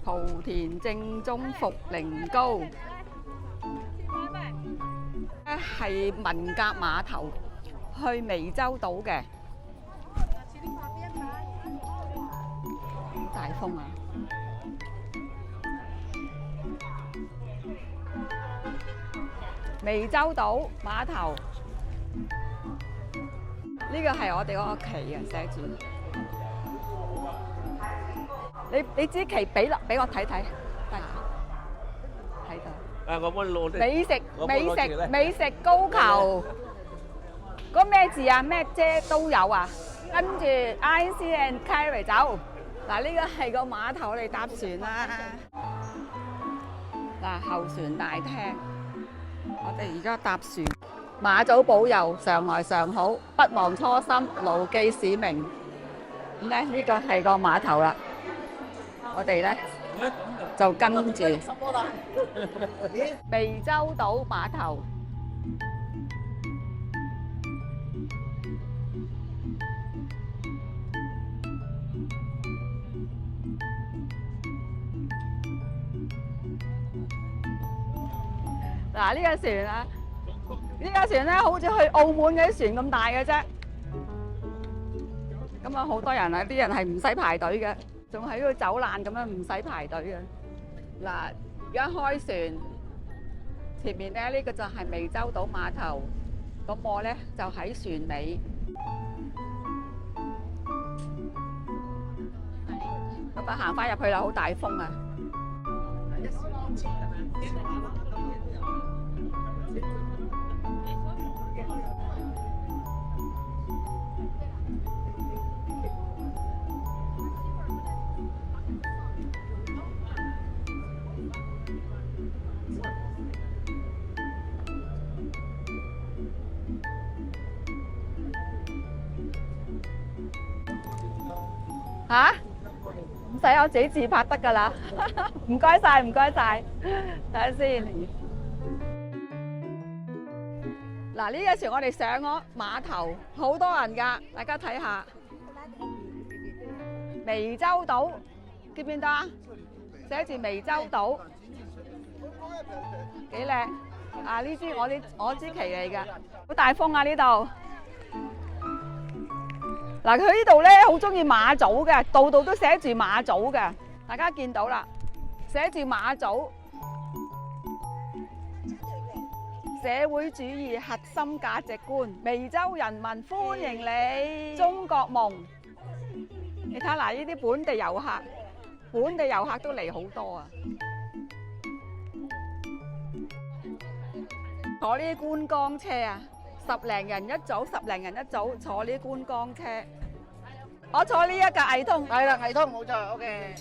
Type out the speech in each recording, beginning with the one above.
莆田正宗茯苓糕，係文革碼頭去湄洲島嘅。大風啊！湄洲島碼頭，呢個係我哋嗰個旗啊，寫住。你支旗俾我睇睇，得睇到。我幫你攞啲。美食高球，嗰咩字啊？咩啫都有啊。跟住 IC and carry 走。嗱，呢個係個碼頭，我哋搭船啦。嗱，候船大廳，我哋而家搭船。馬祖保佑，常來常好，不忘初心，牢記使命。咁咧，呢個係個碼頭啦。我哋咧就跟住湄洲島碼頭。嗱，呢個船啊，呢架船咧好似去澳門嗰啲船咁大嘅啫。咁啊，好多人啊，啲人係唔使排隊嘅。仲喺度走難咁樣唔使排隊嘅。嗱，而家開船，前面咧呢個就係湄洲島碼頭，咁我咧就喺船尾。咁啊行翻入去啦，好大風啊！吓？唔使，我自己自拍得㗎啦。唔該晒，唔該晒。睇下先。嗱，呢個時我哋上咗碼頭，好多人㗎，大家睇下。湄洲島，見唔見到啊？寫住湄洲島，幾靚啊！呢支我支旗嚟㗎，好大風啊呢度。嗱，佢呢度咧好中意馬祖嘅，度度都寫住馬祖嘅，大家見到啦，寫住馬祖，社會主義核心價值觀，湄洲人民歡迎你，中國夢。你睇嗱，呢啲本地遊客都嚟好多啊！坐呢啲觀光車啊！十零人一組坐呢啲觀光車。我坐呢一架毅通。係啦，毅通冇錯 ，OK。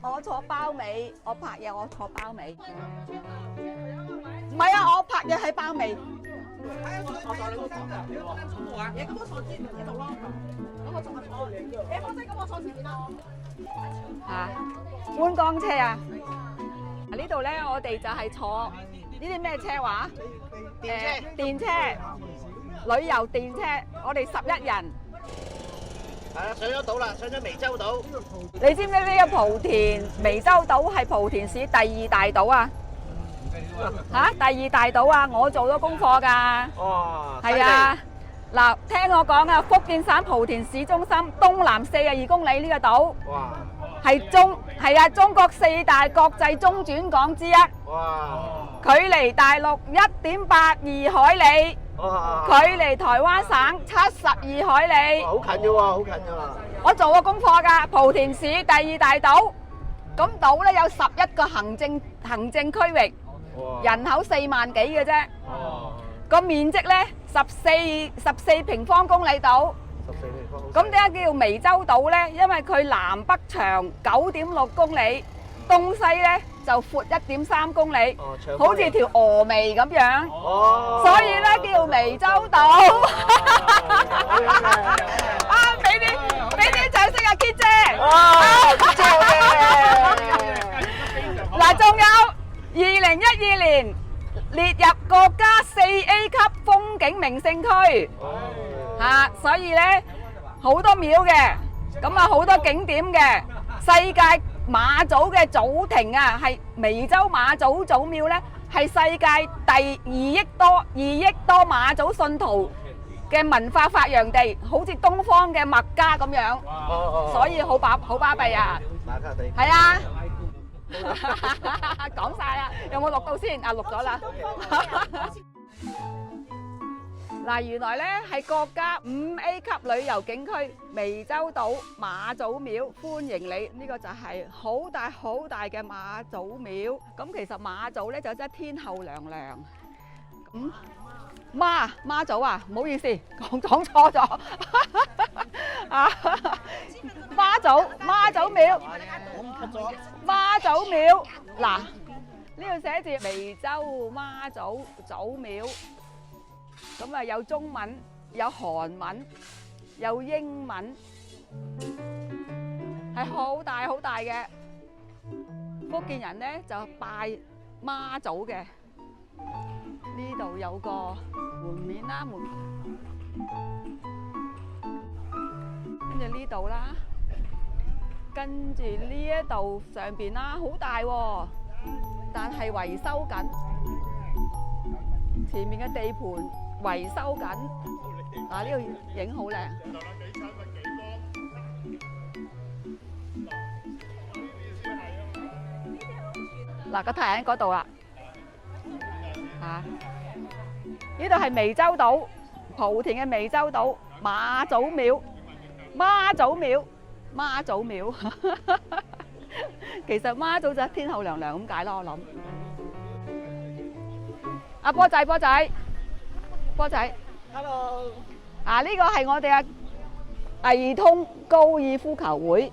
我坐包尾，我拍嘢我坐包尾。唔係啊，我拍嘢喺包尾。嚇，觀光車啊！呢度咧，我哋就係坐呢啲咩車話？電車。旅遊電車，我哋11人。係啦，上咗島啦，上咗湄洲島。你知唔知呢個莆田湄洲島係莆田市第2大島啊？嚇，第2大島啊！我做咗功課㗎。哦。係啊，嗱，聽我講啊，福建省莆田市中心東南42公里呢個島。哇！係啊，中國4大國際中轉港之一。哇！距離大陸1.82海里。距離台灣省72海里，好近嘅喎，好近嘅喎。我做過功課㗎，莆田市第2大島，咁島咧有11個行政區域，人口4萬幾嘅啫。個面積咧14平方公里島。14平方公里。咁點解叫湄洲島咧？因為佢南北長9.6公里，東西咧就闊1.3公里，好似條峨眉咁樣，所以咧叫湄洲島。啊，俾啲掌聲啊，Kit姐！Kit姐嗱，仲有2012年列入國家4A 級風景名勝區，所以咧好多廟嘅，咁啊好多景點嘅，世界媽祖嘅祖庭啊，係湄洲媽祖祖廟咧，係世界第2億多媽祖信徒嘅文化發揚地，好似東方嘅麥加咁樣，所以好巴閉啊！係啊，講晒啦，有冇錄到先？啊，錄咗啦。嗱，原來咧係國家5A 級旅遊景區湄洲島媽祖廟，歡迎你。呢個就係好大好大嘅媽祖廟。咁其實媽祖咧就即係天后娘娘。媽祖啊，唔好意思，講錯咗。啊，媽祖廟，媽祖廟。嗱，呢度寫住湄洲媽祖祖廟。咁啊，有中文、有韓文、有英文，係好大好大嘅。福建人咧就拜媽祖嘅。呢度有個門面啦，跟住呢度啦，跟住呢一度上邊啦，好大喎，但係維修緊，前面嘅地盤維修緊。嗱，呢度影好靚。嗱，個太陽喺嗰度啦。呢度係湄洲島，莆田嘅湄洲島媽祖廟，媽祖廟。其實媽祖就係天后娘娘咁解咯，我諗。阿波仔，Hello。呢個係我哋嘅藝通高爾夫球會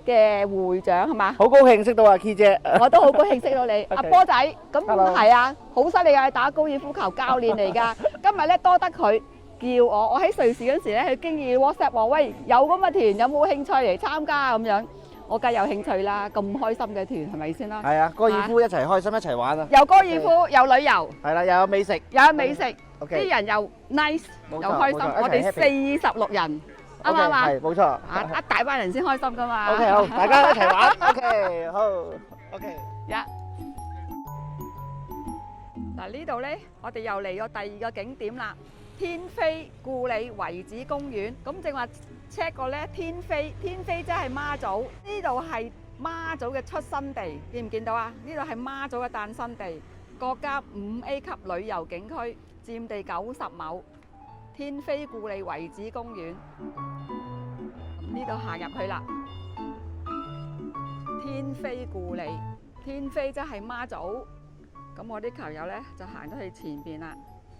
嘅會長係嘛？好高興識到阿 Key 姐，我都好高興識到你。阿波仔，咁係啊，好犀利啊！打高爾夫球教練嚟㗎。今日咧多得佢叫我喺瑞士嗰時咧，佢經已 WhatsApp 我，喂，有咁嘅團，有冇興趣嚟參加咁樣？我梗係有興趣啦，咁開心嘅團係咪先啦？係啊，高爾夫一齊開心一齊玩啊！有高爾夫，有旅遊，係啦，又有美食，啲人又 nice，又開心。我哋46人。啱唔啱啊？係，冇錯。一大班人先開心噶嘛。OK， 好，大家一齊玩。OK， 好。OK。嗱，呢度咧，我哋又嚟咗第2個景點啦，天妃故里遺址公園。咁正話 check 過咧，天妃即係媽祖。呢度係媽祖嘅出生地，見唔見到啊？呢度係媽祖嘅誕生地，國家5A 級旅遊景區，佔地90畝。天妃故里遺址公園，呢度行入去啦。天妃故里，天妃即係媽祖。咁我啲球友呢就行咗去前邊啦。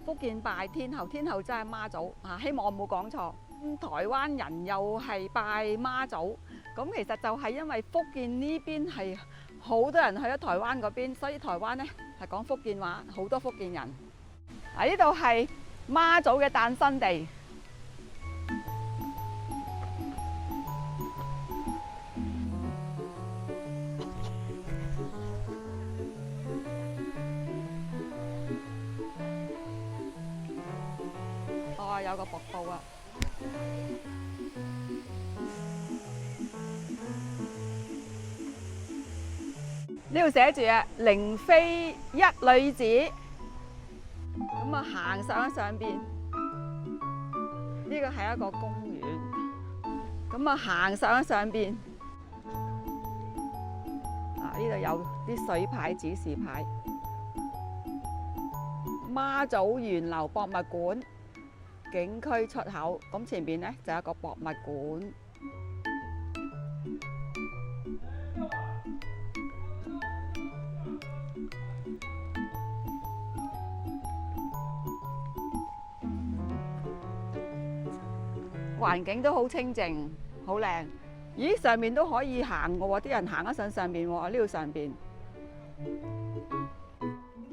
福建拜天后，天后真係媽祖啊！希望我冇講錯。台灣人又係拜媽祖。咁其實就係因為福建呢邊係好多人去咗台灣嗰邊，所以台灣呢係講福建話，好多福建人。呢度係媽祖嘅誕生地。有個瀑布啊！呢度寫住啊，靈妃一女子。咁啊，行上邊，呢個係一個公園。咁啊，行上邊，呢度有啲水牌指示牌。媽祖源流博物館景區出口，咁前邊呢就有一個博物館。環境都好清靜，好靚。咦，上面都可以行嘅喎，啲人行得上面喎，呢度上邊。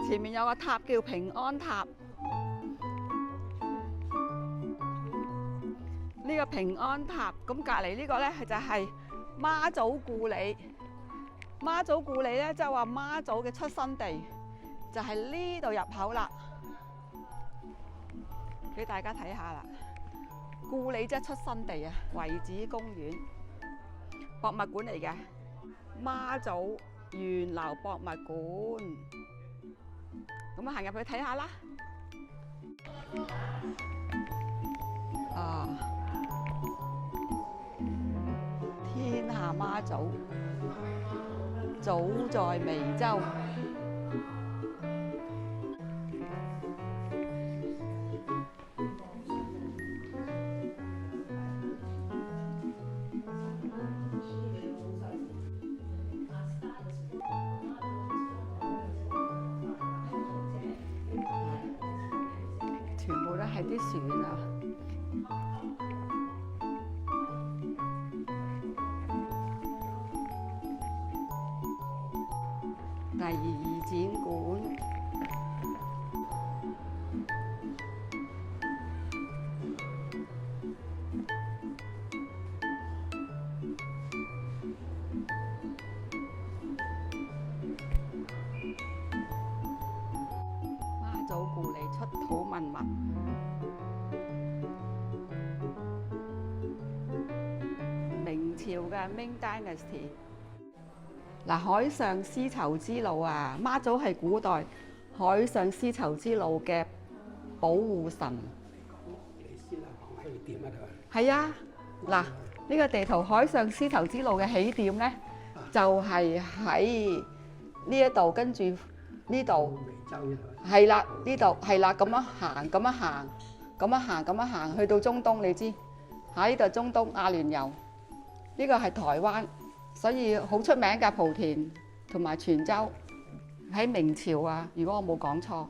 前面有個塔叫平安塔。呢個平安塔，咁隔離呢個呢就係媽祖故里。媽祖故里呢，即係話媽祖嘅出生地，就係呢度入口啦。俾大家睇下啦。故里即係出生地啊，遺址公園、博物館嚟嘅。媽祖源流博物館，咁啊行入去睇下啦。啊，天下媽祖早在湄洲。全部都係啲船啊！第二展館，媽祖故里出土文物。明朝嘅 Ming Dynasty。嗱，海上絲綢之路啊，媽祖係古代海上絲綢之路嘅保護神。你先講起點啊？係啊，嗱，呢個地圖海上絲綢之路嘅起點咧，就係喺呢一度，跟住呢度。湄洲呢度。係啦，呢度係啦，咁樣行，咁樣行，咁樣行，咁樣行，去到中東，你知喺呢度中東阿聯酋，呢個係台灣。所以好出名嘅莆田同埋泉州喺明朝啊，如果我冇講錯，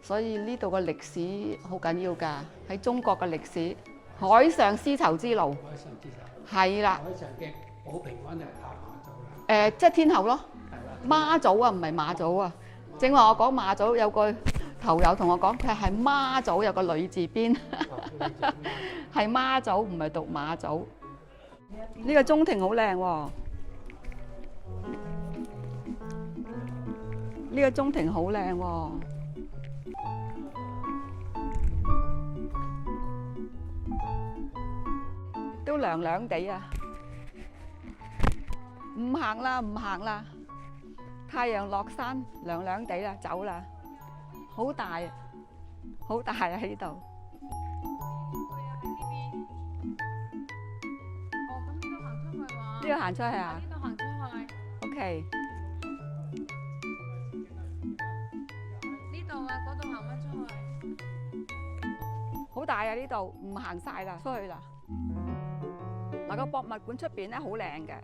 所以呢度嘅歷史好緊要㗎，喺中國嘅歷史，海上絲綢之路，海上之手。係啦，海上嘅保平安就係靠媽祖啦。即係天后咯，媽祖啊，唔係馬祖啊。正話我講馬祖有個頭友同我講，佢係媽祖有個女字邊，係媽祖唔係讀馬祖。呢個中庭好靚喎。呢個中庭好靚喎，都涼涼地啊！唔行啦，唔行啦，太陽落山，涼涼地啦，走啦，好大，好大啊喺度。哦，咁呢度行出去喎。呢度行出去啊？呢度行出去。 OK。嗰度行乜出去？好大啊！呢度唔行晒啦，出去啦。嗱，個博物館出邊咧好靚嘅，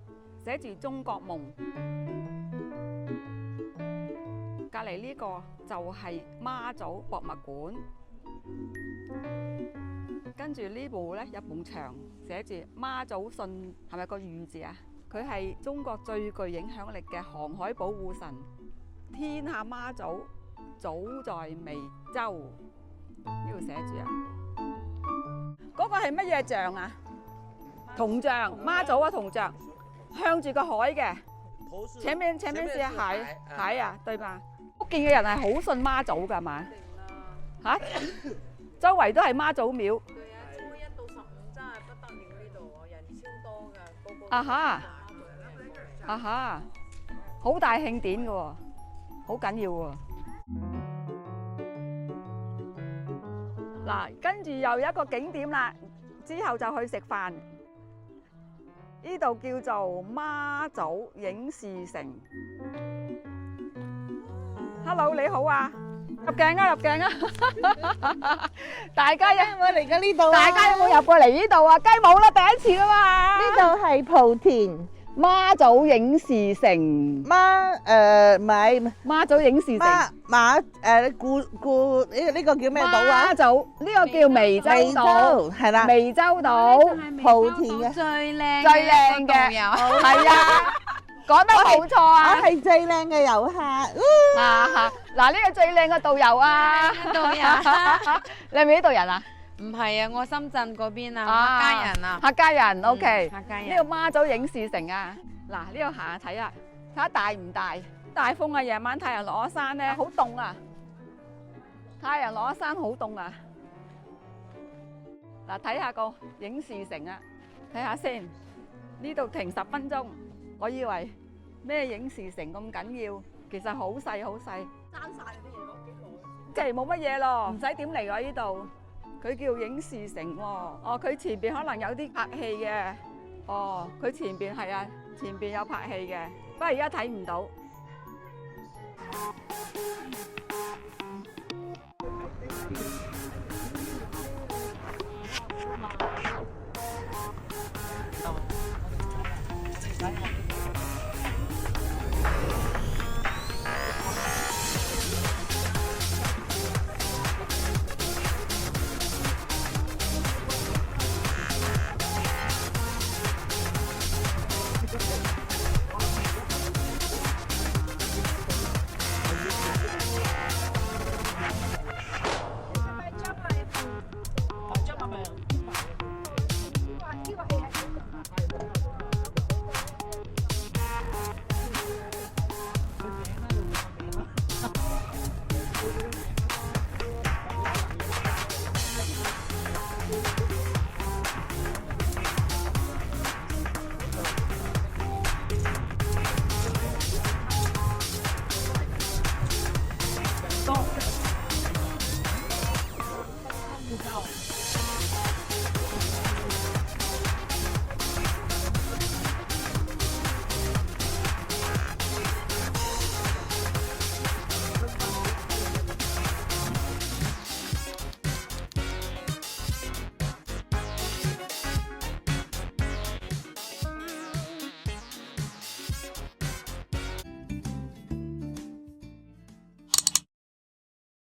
寫住中國夢。隔離呢個就係媽祖博物館。跟住呢部咧有埲牆寫住媽祖信，係咪個御字啊？佢係中國最具影響力嘅航海保護神，天下媽祖。早在湄洲，呢度寫住啊！嗰個係乜嘢像啊？銅像，媽祖啊銅像，向住個海嘅。前面是海啊，對吧？福建嘅人係好信媽祖㗎嘛？嚇，周圍都係媽祖廟。對啊，初1到15真係不得了呢度，人超多㗎，個個。啊哈，啊哈，好大慶典㗎喎，好緊要喎。嗱，跟住又有一個景點啦，之後就去食飯。呢度叫做媽祖影視城。Hello， 你好啊！入鏡啊，入鏡啊！大家有冇嚟過呢度啊？大家有冇入過嚟呢度啊？梗係冇啦，第一次啊嘛！呢度係莆田媽祖影視城。唔係媽祖影視城。呢個叫咩島啊？媽祖呢個叫湄洲島，係啦，湄洲島，莆田嘅最靚最靚嘅，係啊，講得冇錯啊！我係最靚嘅遊客。嗱呢個最靚嘅導遊啊！導遊，你係咪呢度人啊？唔係啊，我深圳嗰邊啊，客家人啊。客家人 OK。客家人。呢個媽祖影視城啊！嗱呢度行下睇下，睇下大唔大？大風啊！夜晚太陽落咗山咧，好凍啊！太陽落咗山好凍啊！嗱，睇下個影視城啊，睇下先。呢度停10分鐘，我以為咩影視城咁緊要？其實好細好細，爭晒啲嘢攞幾耐？即係冇乜嘢咯，唔使點嚟喎呢度。佢叫影視城喎，哦，佢前邊可能有啲拍戲嘅，哦，佢前邊係啊，前邊有拍戲嘅，不過而家睇唔到。